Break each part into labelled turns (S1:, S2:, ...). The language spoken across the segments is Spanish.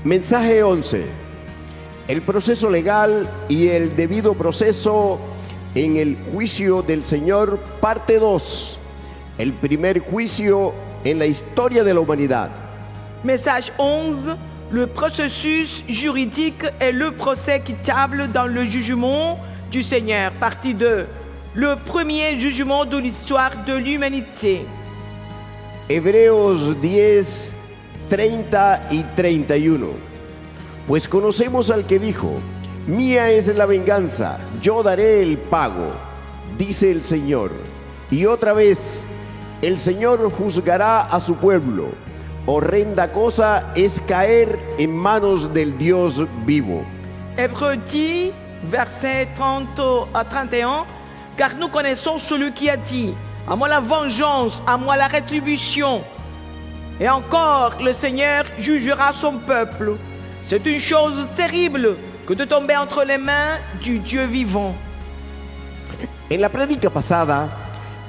S1: Mensaje 11. El proceso legal y el debido proceso en el juicio del Señor, parte 2. El primer juicio en la historia de la humanidad.
S2: Message 11, le processus juridique et le procès équitable dans le jugement du Seigneur. Partie 2, le premier jugement de l'histoire de l'humanité.
S1: Hebreos 10, 30 y 31. Pues conocemos al que dijo: mía es la venganza, yo daré el pago, dice el Señor. Y otra vez, el Señor juzgará a su pueblo. Horrenda cosa es caer en manos del Dios vivo.
S2: Hébreux 10, versets 30 à 31, car nous connaissons celui qui a dit: à moi la vengeance, à moi la rétribution. Et encore, le Seigneur jugera son peuple. C'est une chose terrible que de tomber entre les mains du Dieu vivant.
S1: En la prédica pasada,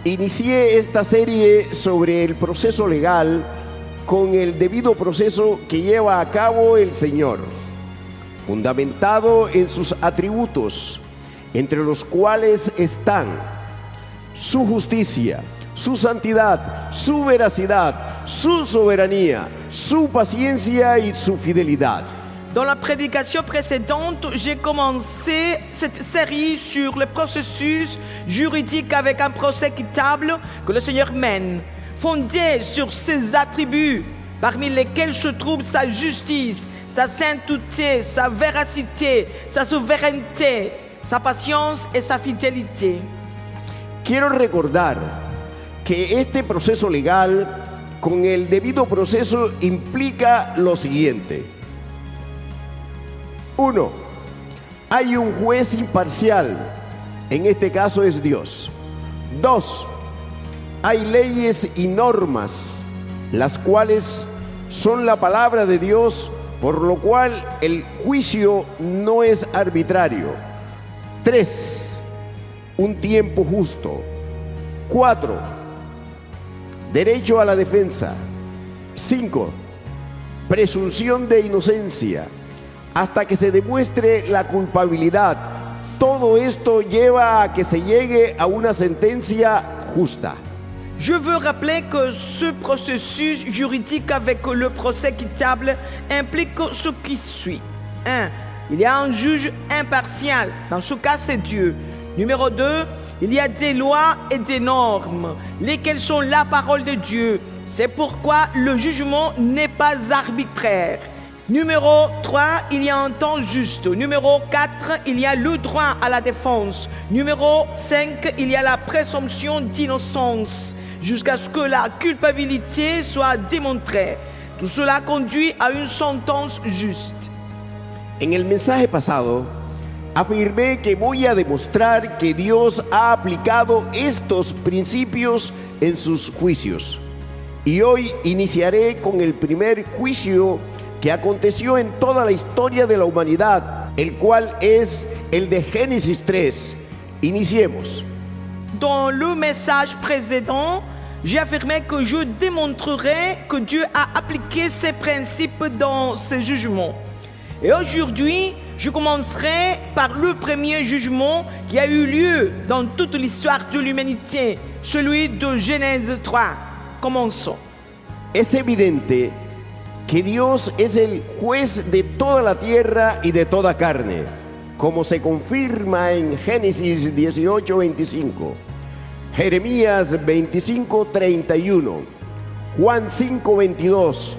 S1: inicié esta serie sobre el proceso legal con el debido proceso que lleva a cabo el Señor, fundamentado en sus atributos, entre los cuales están su justicia, su santidad, su veracidad, su soberanía, su paciencia y su fidelidad.
S2: Dans la prédication précédente, j'ai commencé cette série sur le processus juridique avec un procès équitable que le Seigneur mène, fondé sur ses attributs, parmi lesquels se trouve sa justice, sa sainteté, sa véracité, sa souveraineté, sa patience et sa fidélité.
S1: Quiero recordar que este proceso legal con el debido proceso implica lo siguiente. 1. Hay un juez imparcial, en este caso es Dios. 2. Hay leyes y normas, las cuales son la palabra de Dios, por lo cual el juicio no es arbitrario. 3. Un tiempo justo. 4. Derecho a la defensa. 5. Presunción de inocencia, hasta que se demuestre la culpabilidad. Todo esto lleva a que se llegue a una sentencia justa.
S2: Je veux rappeler que ce processus juridique avec le procès équitable implique ce qui suit. 1. Il y a un juge impartial. Dans ce cas, c'est Dieu. Numéro 2. Il y a des lois et des normes, lesquelles sont la parole de Dieu. C'est pourquoi le jugement n'est pas arbitraire. Numéro 3, il y a un temps juste. Numéro 4, il y a le droit à la défense. Numéro 5, il y a la présomption d'innocence, jusqu'à ce que la culpabilité soit démontrée. Tout cela conduit à une sentence juste.
S1: En el mensaje pasado, afirmé que voy a demostrar que Dios ha aplicado estos principios en sus juicios. Y hoy iniciaré con el primer juicio que aconteció en toda la historia de la humanidad, el cual es el de Génesis 3. Iniciemos.
S2: Dans le message précédent, j'ai affirmé que je démontrerai que Dieu a appliqué ces principes dans ses jugements. Et aujourd'hui, je commencerai par le premier jugement qui a eu lieu dans toute l'histoire de l'humanité, celui de Genèse 3. Commençons.
S1: Es evidente que Dios es el juez de toda la tierra y de toda carne, como se confirma en Génesis 18:25, Jeremías 25:31, Juan 5:22,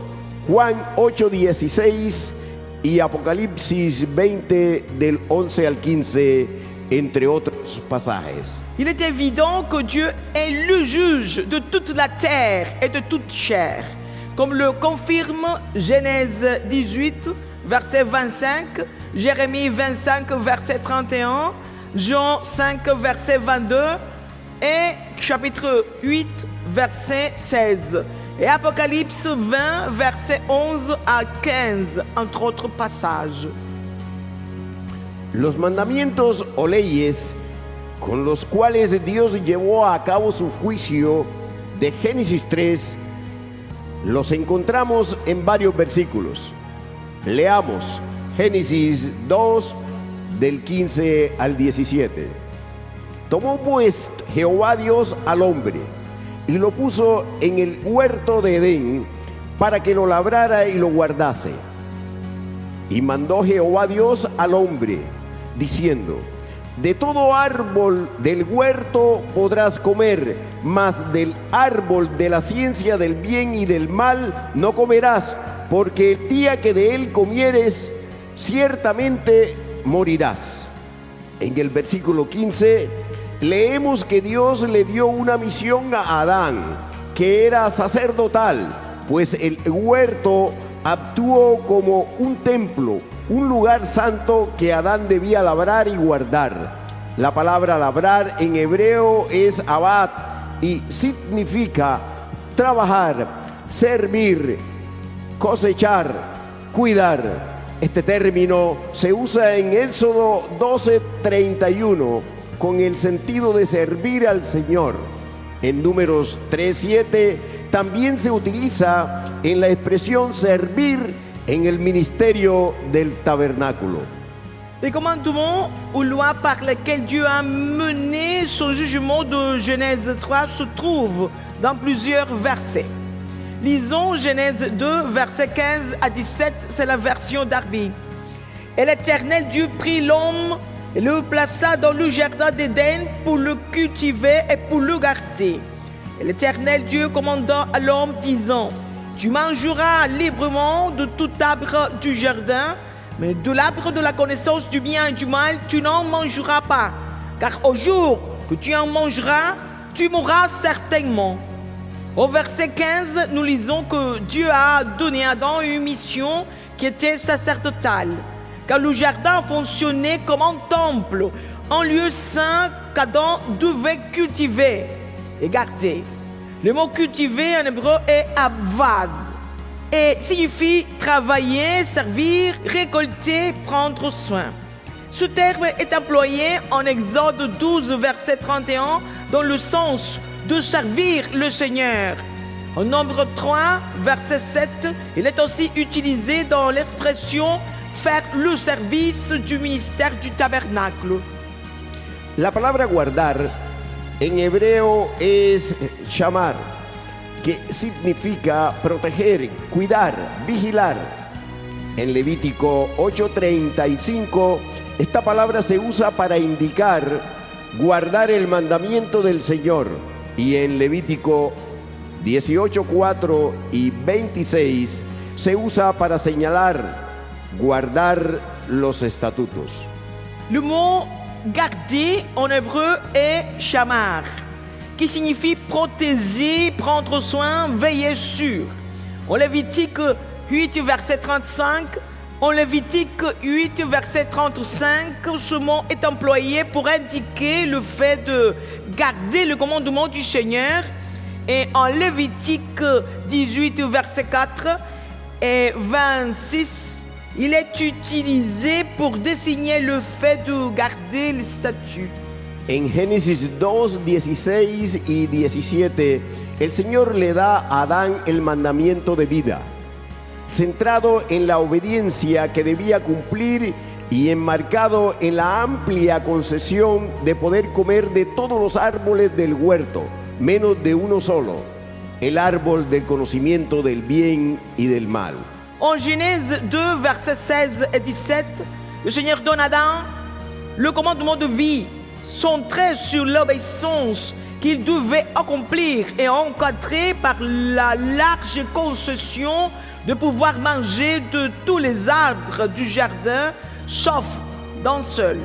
S1: Juan 8:16 y Apocalipsis 20 del 11 al 15, entre otros pasajes.
S2: Il est évident que Dieu est le juge de toute la terre et de toute chair, comme le confirme Genèse 18, verset 25, Jérémie 25, verset 31, Jean 5, verset 22 et chapitre 8, verset 16. Et Apocalypse 20, verset 11 à 15, entre autres passages.
S1: Los mandamientos o leyes con los cuales Dios llevó a cabo su juicio de Génesis 3 los encontramos en varios versículos. Leamos Génesis 2, del 15 al 17. Tomó pues Jehová Dios al hombre y lo puso en el huerto de Edén para que lo labrara y lo guardase. Y mandó Jehová Dios al hombre, diciendo: de todo árbol del huerto podrás comer, mas del árbol de la ciencia del bien y del mal no comerás, porque el día que de él comieres, ciertamente morirás. En el versículo 15 leemos que Dios le dio una misión a Adán, que era sacerdotal, pues el huerto actuó como un templo, un lugar santo que Adán debía labrar y guardar. La palabra labrar en hebreo es abad y significa trabajar, servir, cosechar, cuidar. Este término se usa en Éxodo 12:31 con el sentido de servir al Señor. En Números 3:7 también se utiliza en la expresión servir en el ministerio del tabernáculo.
S2: Les commandements ou lois par lesquels Dieu a mené son jugement de Genèse 3 se trouvent dans plusieurs versets. Lisons Genèse 2, versets 15 à 17, c'est la version Darby. Et l'Éternel Dieu prit l'homme et le plaça dans le jardin d'Éden pour le cultiver et pour le garder. Et l'Éternel Dieu commanda à l'homme, disant: tu mangeras librement de tout arbre du jardin, mais de l'arbre de la connaissance du bien et du mal, tu n'en mangeras pas, car au jour que tu en mangeras, tu mourras certainement. Au verset 15, nous lisons que Dieu a donné à Adam une mission qui était sacerdotale, car le jardin fonctionnait comme un temple, un lieu saint qu'Adam devait cultiver et garder. Le mot cultiver en hébreu est avad et signifie travailler, servir, récolter, prendre soin. Ce terme est employé en Exode 12, verset 31, dans le sens de servir le Seigneur. En Nombre 3, verset 7, il est aussi utilisé dans l'expression faire le service du ministère du tabernacle.
S1: La palabra guardar en hebreo es shamar, que significa proteger, cuidar, vigilar. En Levítico 8:35, esta palabra se usa para indicar guardar el mandamiento del Señor. Y en Levítico 18:4 y 26 se usa para señalar, guardar los estatutos.
S2: Le mot garder en hébreu est shamar, qui signifie protéger, prendre soin, veiller sur. En Lévitique 8, verset 35, en Lévitique 8, verset 35, ce mot est employé pour indiquer le fait de garder le commandement du Seigneur. Et en Lévitique 18, verset 4 et 26, il est utilisé pour désigner le fait de garder les statuts.
S1: En Génesis 2, 16 y 17, el Señor le da a Adán el mandamiento de vida, centrado en la obediencia que debía cumplir y enmarcado en la amplia concesión de poder comer de todos los árboles del huerto, menos de uno solo, el árbol del conocimiento del bien y del mal.
S2: En Genèse 2, versets 16 et 17, le Seigneur donne à Adam le commandement de vie, centré sur l'obéissance qu'il devait accomplir et encadré par la large concession de pouvoir manger de tous les arbres du jardin, sauf d'un seul,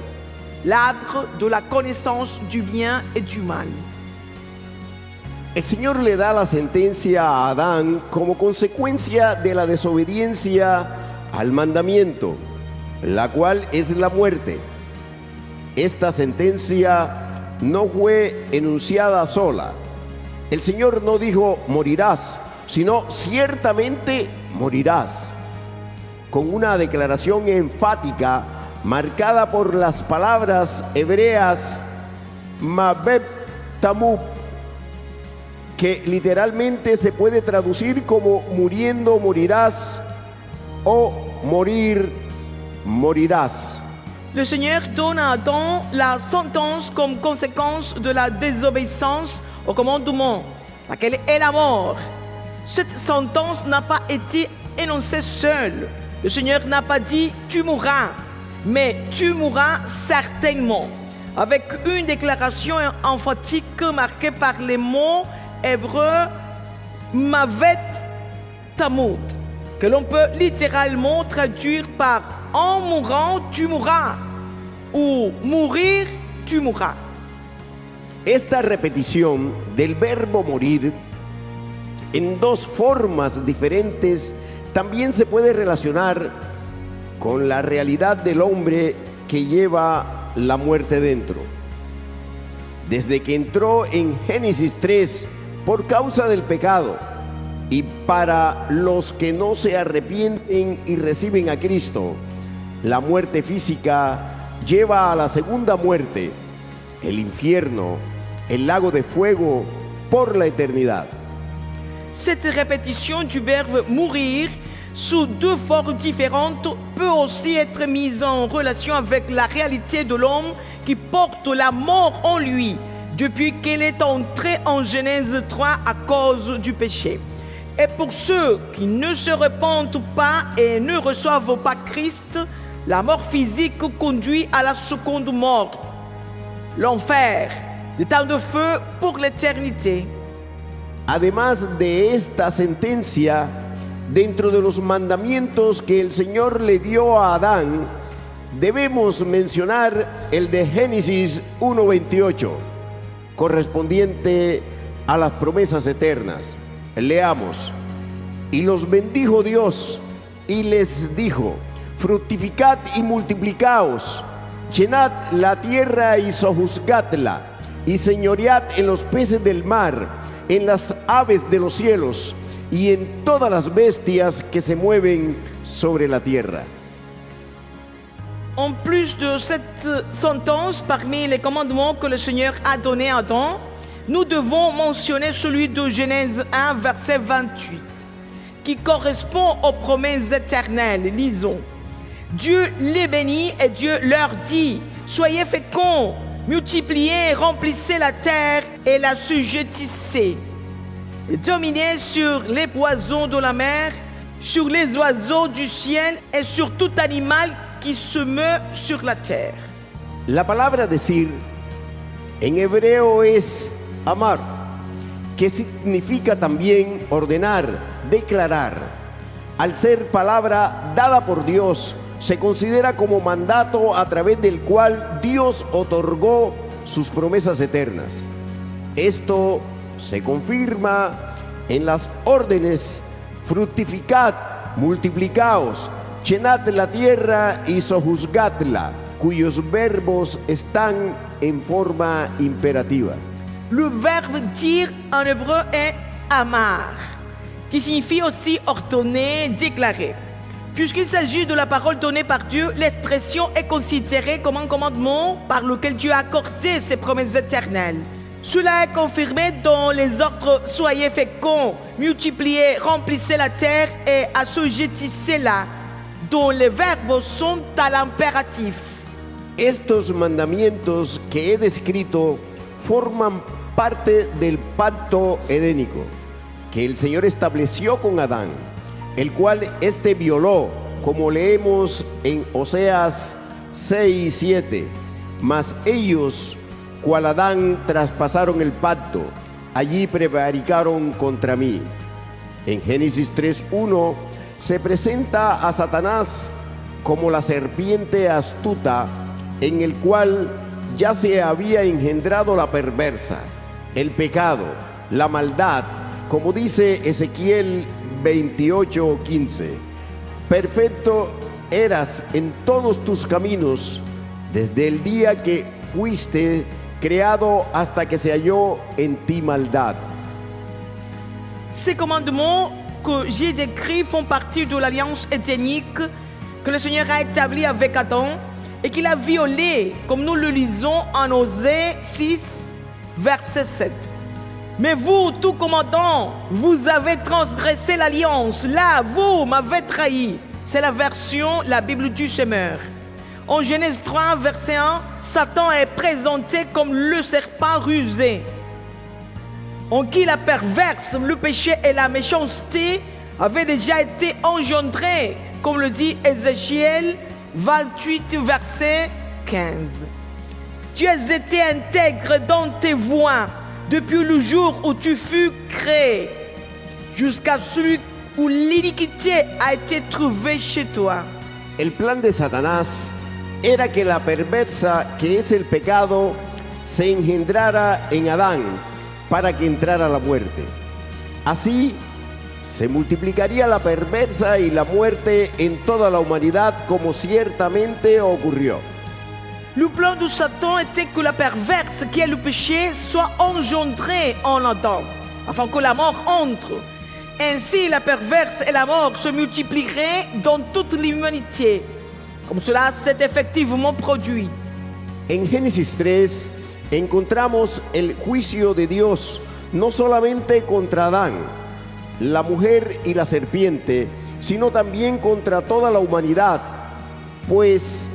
S2: l'arbre de la connaissance du bien et du mal.
S1: El Señor le da la sentencia a Adán como consecuencia de la desobediencia al mandamiento, la cual es la muerte. Esta sentencia no fue enunciada sola. El Señor no dijo morirás, sino ciertamente morirás, con una declaración enfática marcada por las palabras hebreas Mabeb Tamub, que literalmente se puede traducir como muriendo morirás o morir, morirás.
S2: Le Seigneur donne à Adam la sentence comme conséquence de la désobéissance au commandement, laquelle est la mort. Cette sentence n'a pas été énoncée seule. Le Seigneur n'a pas dit « tu mourras », mais « tu mourras certainement », avec une déclaration emphatique marquée par les mots hébreux « mavet tamut », que l'on peut littéralement traduire par « en mourant, tu mourras » ou « mourir, tu mourras ».
S1: Esta repetición del verbo morir en dos formas diferentes también se puede relacionar con la realidad del hombre que lleva la muerte dentro. Desde que entró en Génesis 3 por causa del pecado, y para los que no se arrepienten y reciben a Cristo, la muerte física lleva a la segunda muerte, el infierno, el lago de fuego por la eternidad.
S2: Cette répétition du verbe mourir sous deux formes différentes peut aussi être mise en relation avec la réalité de l'homme qui porte la mort en lui depuis qu'elle est entrée en Genèse 3 à cause du péché. Et pour ceux qui ne se repentent pas et ne reçoivent pas Christ, la mort physique conduit à la seconde mort, l'enfer, le temps de feu pour l'éternité.
S1: Además de esta sentencia, dentro de los mandamientos que el Señor le dio a Adán, debemos mencionar el de Génesis 1:28, correspondiente a las promesas eternas. Leamos: y los bendijo Dios y les dijo: fructificad y multiplicaos, llenad la tierra y sojuzgadla, y señoread en los peces del mar, en las aves de los cielos y en todas las bestias que se mueven sobre la tierra.
S2: En plus de cette sentence, parmi les commandements que le Seigneur a donnés à Adam, nous devons mentionner celui de Genèse 1, verset 28, qui correspond aux promesses éternelles. Lisons. Dieu les bénit et Dieu leur dit: soyez féconds, multipliez, remplissez la terre et la assujettissez. Dominez sur les poissons de la mer, sur les oiseaux du ciel et sur tout animal qui se meut sur la terre.
S1: La palabra decir en hebreo es amar, que significa también ordenar, declarar. Al ser palabra dada por Dios, se considera como mandato a través del cual Dios otorgó sus promesas eternas. Esto se confirma en las órdenes: fructificad, multiplicaos, llenad la tierra y sojuzgadla, cuyos verbos están en forma imperativa.
S2: Le verbe dire en hébreu est amar, qui signifie aussi ordonner, déclarer. Puisqu'il s'agit de la parole donnée par Dieu, l'expression est considérée comme un commandement par lequel Dieu a accordé ses promesses éternelles. Cela est confirmé dans les ordres: soyez féconds, multipliez, remplissez la terre et assujettissez-la, dont les verbes sont à l'impératif.
S1: Estos mandamientos que he descrito forman parte del pacto edénico que el Señor estableció con Adán, el cual éste violó, como leemos en Oseas 6:7. Mas ellos, cual Adán, traspasaron el pacto, allí prevaricaron contra mí. En Génesis 3:1 se presenta a Satanás como la serpiente astuta, en el cual ya se había engendrado la perversa, el pecado, la maldad, como dice Ezequiel 28:15. Perfecto eras en todos tus caminos, desde el día que fuiste creado hasta que se halló en ti maldad.
S2: Ces commandements que j'ai décrits font partie de l'alliance édénique que le Seigneur a établie avec Adam et qu'il a violée, comme nous le lisons en Osée 6, verset 7. Mais vous, tout commandant, vous avez transgressé l'alliance. Là, vous m'avez trahi. C'est la version, la Bible du semeur. En Genèse 3, verset 1, Satan est présenté comme le serpent rusé, en qui la perverse, le péché et la méchanceté avaient déjà été engendrés, comme le dit Ézéchiel 28, verset 15. Tu as été intègre dans tes voies depuis le jour où tu fus créé, jusqu'à celui où l'iniquité a été trouvée chez toi.
S1: El plan de Satanás era que la perversa, que es el pecado, se engendrara en Adán para que entrara la muerte. Así se multiplicaría la perversa y la muerte en toda la humanidad, como ciertamente ocurrió.
S2: Le plan de Satan était que la perverse, qui est le péché, soit engendrée en Adam, afin que la mort entre. Ainsi, la perverse et la mort se multiplieraient dans toute l'humanité, comme cela s'est effectivement produit.
S1: En Génesis 3 encontramos el juicio de Dios no solamente contra Adán, la mujer y la serpiente, sino también contra toda la humanidad, pues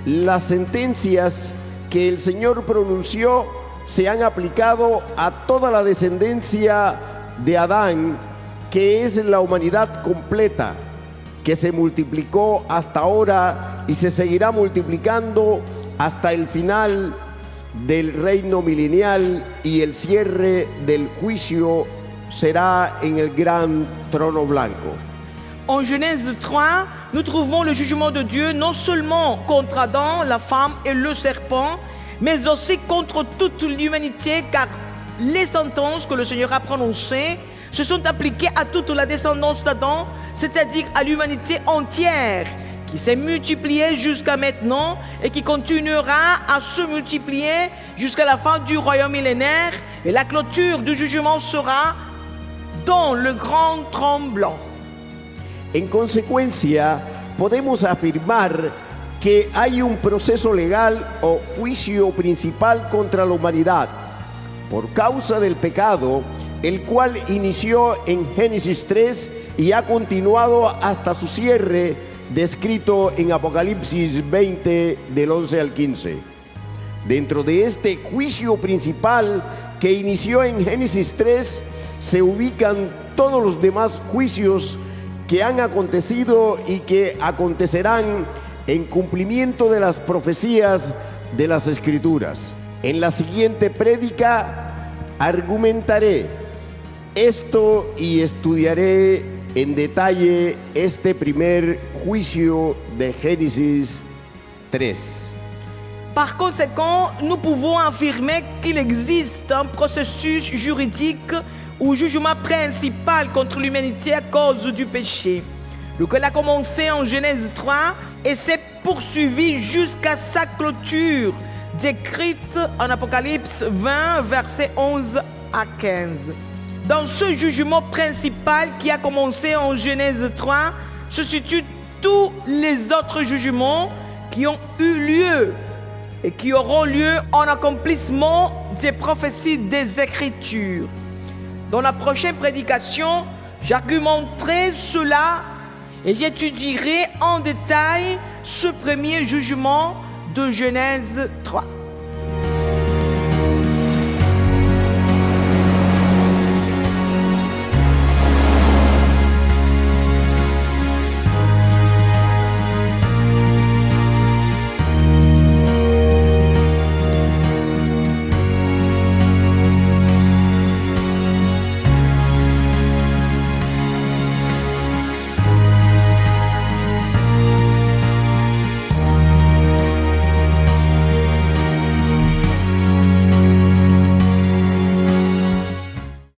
S1: las sentencias que el Señor pronunció se han aplicado a toda la descendencia de Adán, que es la humanidad completa, que se multiplicó hasta ahora y se seguirá multiplicando hasta el final del reino milenial, y el cierre del juicio será en el gran trono blanco.
S2: En Genèse 3, nous trouvons le jugement de Dieu non seulement contre Adam, la femme et le serpent, mais aussi contre toute l'humanité, car les sentences que le Seigneur a prononcées se sont appliquées à toute la descendance d'Adam, c'est-à-dire à l'humanité entière, qui s'est multipliée jusqu'à maintenant et qui continuera à se multiplier jusqu'à la fin du royaume millénaire, et la clôture du jugement sera dans le grand trône blanc.
S1: En consecuencia, podemos afirmar que hay un proceso legal o juicio principal contra la humanidad por causa del pecado, el cual inició en Génesis 3 y ha continuado hasta su cierre, descrito en Apocalipsis 20 del 11 al 15. Dentro de este juicio principal que inició en Génesis 3 se ubican todos los demás juicios que han acontecido y que acontecerán en cumplimiento de las profecías de las Escrituras. En la siguiente prédica argumentaré esto y estudiaré en detalle este primer juicio de Génesis 3.
S2: Par conséquent, nous pouvons affirmer qu'il existe un processus juridique ou jugement principal contre l'humanité à cause du péché, lequel a commencé en Genèse 3 et s'est poursuivi jusqu'à sa clôture, décrite en Apocalypse 20, versets 11 à 15. Dans ce jugement principal qui a commencé en Genèse 3 se situent tous les autres jugements qui ont eu lieu et qui auront lieu en accomplissement des prophéties des Écritures. Dans la prochaine prédication, j'argumenterai cela et j'étudierai en détail ce premier jugement de Genèse 3.